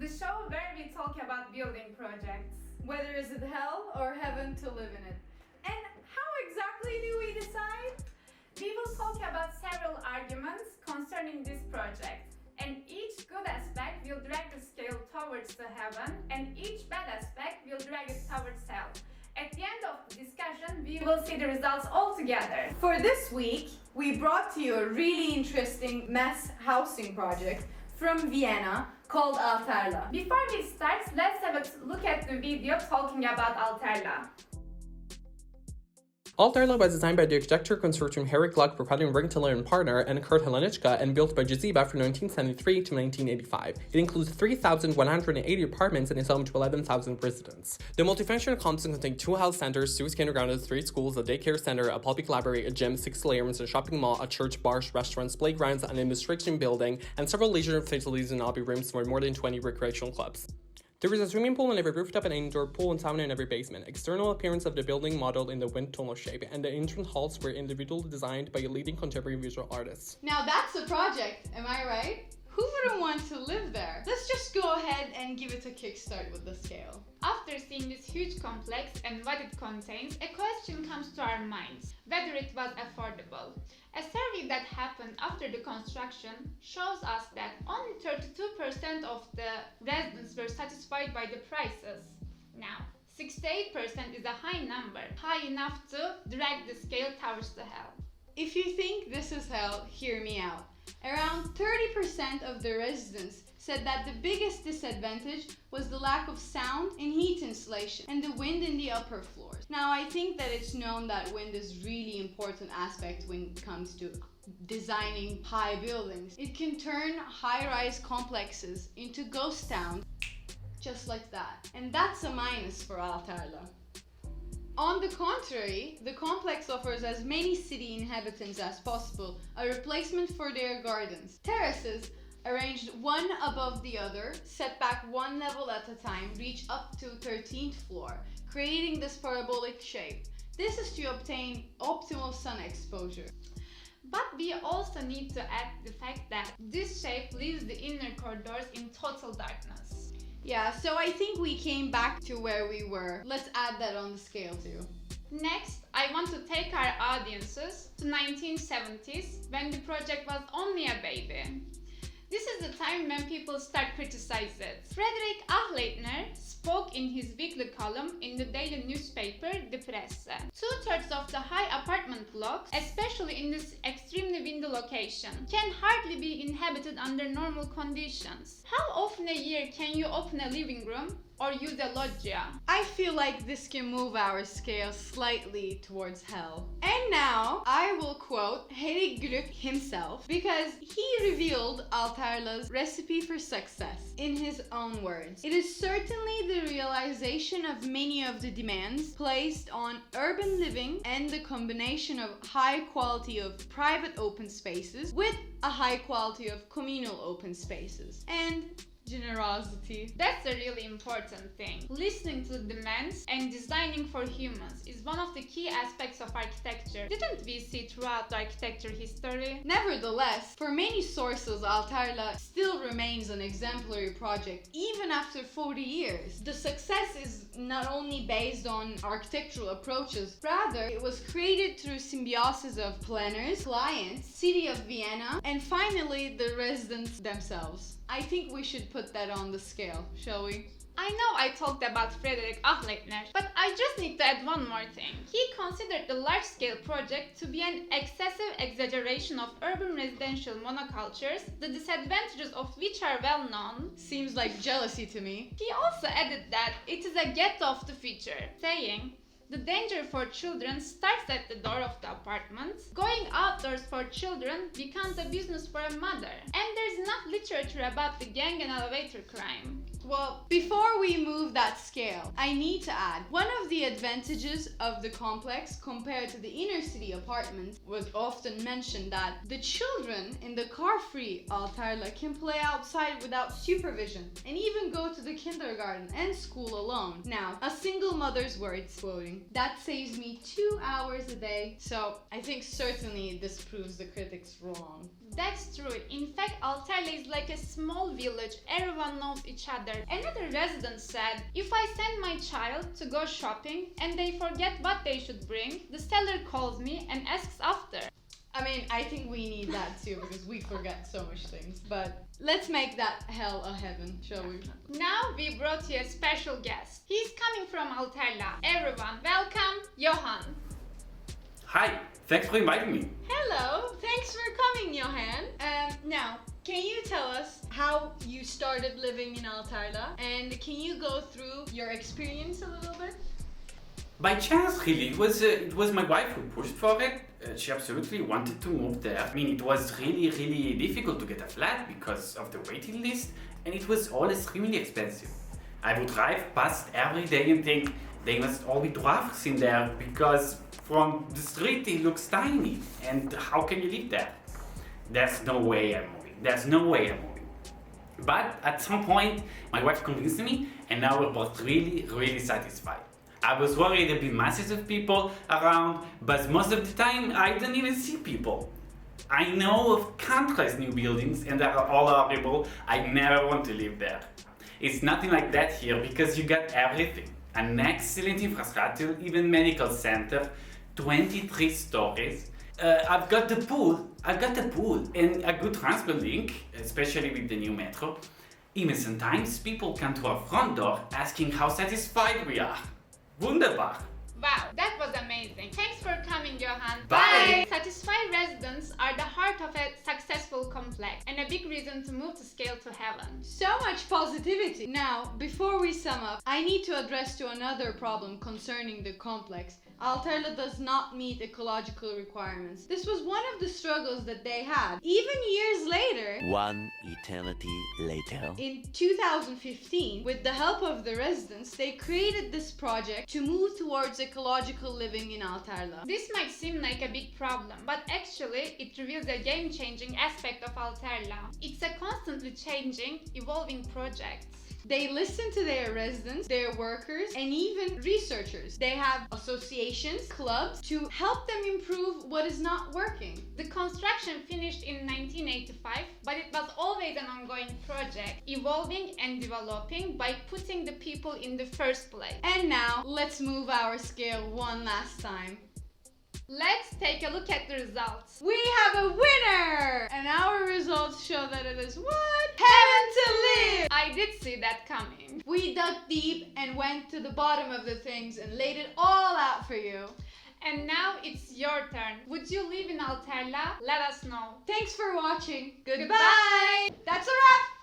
the show where we talk about building projects. Whether is it hell or heaven to live in it. And how exactly do we decide? We will talk about several arguments concerning this project. And each good aspect will drag the scale towards the heaven, and each bad aspect will drag it towards hell. At the end of the discussion, we will see the results all together. For this week, we brought to you a really interesting mass housing project from Vienna called Alt-Erlaa. Before we start, let's have a look at the video talking about Alt-Erlaa. Alt-Erlaa was designed by the architecture consortium Harry Gluck, Propadin Ringtaler and partner, and Kurt Helenichka, and built by Jaziba from 1973 to 1985. It includes 3,180 apartments and is home to 11,000 residents. The multifunctional complex contains 2 health centers, 2 kindergartens, 3 schools, a daycare center, a public library, a gym, 6 layers, a shopping mall, a church, bars, restaurants, playgrounds, an administration building, and several leisure facilities and lobby rooms for more than 20 recreational clubs. There is a swimming pool in every rooftop and an indoor pool and sauna in every basement. External appearance of the building modeled in the wind tunnel shape, and the entrance halls were individually designed by a leading contemporary visual artist. Now that's a project, am I right? Who wouldn't want to live there? Let's just go ahead and give it a kickstart with the scale. After seeing this huge complex and what it contains, a question comes to our minds: whether it was affordable. A survey that happened after the construction shows us that only 32% of the residents were satisfied by the prices. Now, 68% is a high number, high enough to drag the scale towards the hell. If you think this is hell, hear me out. Around 30% of the residents said that the biggest disadvantage was the lack of sound and heat insulation and the wind in the upper floors. Now, I think that it's known that wind is really important aspect when it comes to designing high buildings. It can turn high-rise complexes into ghost towns, just like that. And that's a minus for Alt-Erlaa. On the contrary, the complex offers as many city inhabitants as possible a replacement for their gardens. Terraces, arranged one above the other, set back one level at a time, reach up to 13th floor, creating this parabolic shape. This is to obtain optimal sun exposure. But we also need to add the fact that this shape leaves the inner corridors in total darkness. Yeah, so I think we came back to where we were. Let's add that on the scale too. Next, I want to take our audiences to 1970s, when the project was only a baby. This is the time when people start criticizing it. Friedrich Achleitner spoke in his weekly column in the daily newspaper Die Presse. 2/3 of the high apartment blocks, especially in this extremely windy location, can hardly be inhabited under normal conditions. How often a year can you open a living room or use a loggia? I feel like this can move our scale slightly towards hell. And now, I will quote Harry Gluck himself, because he revealed Alt-Erlaa's recipe for success in his own words. It is certainly the realization of many of the demands placed on urban living and the combination of high quality of private open spaces with a high quality of communal open spaces. And generosity. That's a really important thing. Listening to the demands and designing for humans is one of the key aspects of architecture. Didn't we see throughout the architecture history? Nevertheless, for many sources, Alt-Erlaa still remains an exemplary project even after 40 years. The success is not only based on architectural approaches, rather it was created through symbiosis of planners, clients, city of Vienna, and finally the residents themselves. I think we should put that on the scale, shall we? I know I talked about Friedrich Achleitner, but I just need to add one more thing. He considered the large-scale project to be an excessive exaggeration of urban residential monocultures, the disadvantages of which are well known. Seems like jealousy to me. He also added that it is a ghetto of the future, saying, "The danger for children starts at the door of the apartment. Going outdoors for children becomes a business for a mother. And there's enough literature about the gang and elevator crime." Well, before we move that scale, I need to add, one of the advantages of the complex compared to the inner city apartments was often mentioned that the children in the car-free Alt-Erlaa can play outside without supervision and even go to the kindergarten and school alone. Now, a single mother's words quoting, "That saves me 2 hours a day." So I think certainly this proves the critics wrong. That's true. In fact, Alt-Erlaa is like a small village. Everyone knows each other Another resident said, if I send my child to go shopping and they forget what they should bring, the seller calls me and asks after. I mean, I think we need that too because we forget so much things. But let's make that hell a heaven, shall we? Now we brought you a special guest. He's coming from Alt-Erlaa. Everyone, welcome Johan. Hi, thanks for inviting me. Hello, thanks for coming, Johan. Now, can you tell us how you started living in Alt-Erlaa and can you go through your experience a little bit? By chance, really, it was my wife who pushed for it. She absolutely wanted to move there. I mean, it was really difficult to get a flat because of the waiting list, and it was all extremely expensive. I would drive past every day and think they must all be dwarfs in there because from the street it looks tiny. And how can you live there? There's no way I'm moving. There's no way I'm moving. But at some point, my wife convinced me, and now we're both really satisfied. I was worried there'd be masses of people around, but most of the time I don't even see people. I know of countless new buildings and they're all horrible. I never want to live there. It's nothing like that here because you got everything. An excellent infrastructure, even medical center, 23 stories. I've got the pool and a good transport link, especially with the new metro. Even sometimes people come to our front door asking how satisfied we are. Wunderbar! Wow, that was amazing. Thanks for coming, Johan. Bye. Satisfied residents are the heart of a successful complex and a big reason to move to scale to heaven. So much positivity. Now, before we sum up, I need to address to another problem concerning the complex. Alt-Erlaa does not meet ecological requirements. This was one of the struggles that they had. Even years later, One eternity later. in 2015, with the help of the residents, they created this project to move towards ecological living in Alt-Erlaa. This might seem like a big problem, but actually it reveals a game-changing aspect of Alt-Erlaa. It's a constantly changing, evolving project. They listen to their residents, their workers, and even researchers. They have associations, clubs, to help them improve what is not working. The construction finished in 1985, but it was always an ongoing project, evolving and developing by putting the people in the first place. And now, let's move our scale one last time. Let's take a look at the results. We have a winner! And our results show that it is what? Heaven to live! I did see that coming. We dug deep and went to the bottom of the things and laid it all out for you. And now it's your turn. Would you live in Alt-Erlaa? Let us know. Thanks for watching. Goodbye. That's a wrap!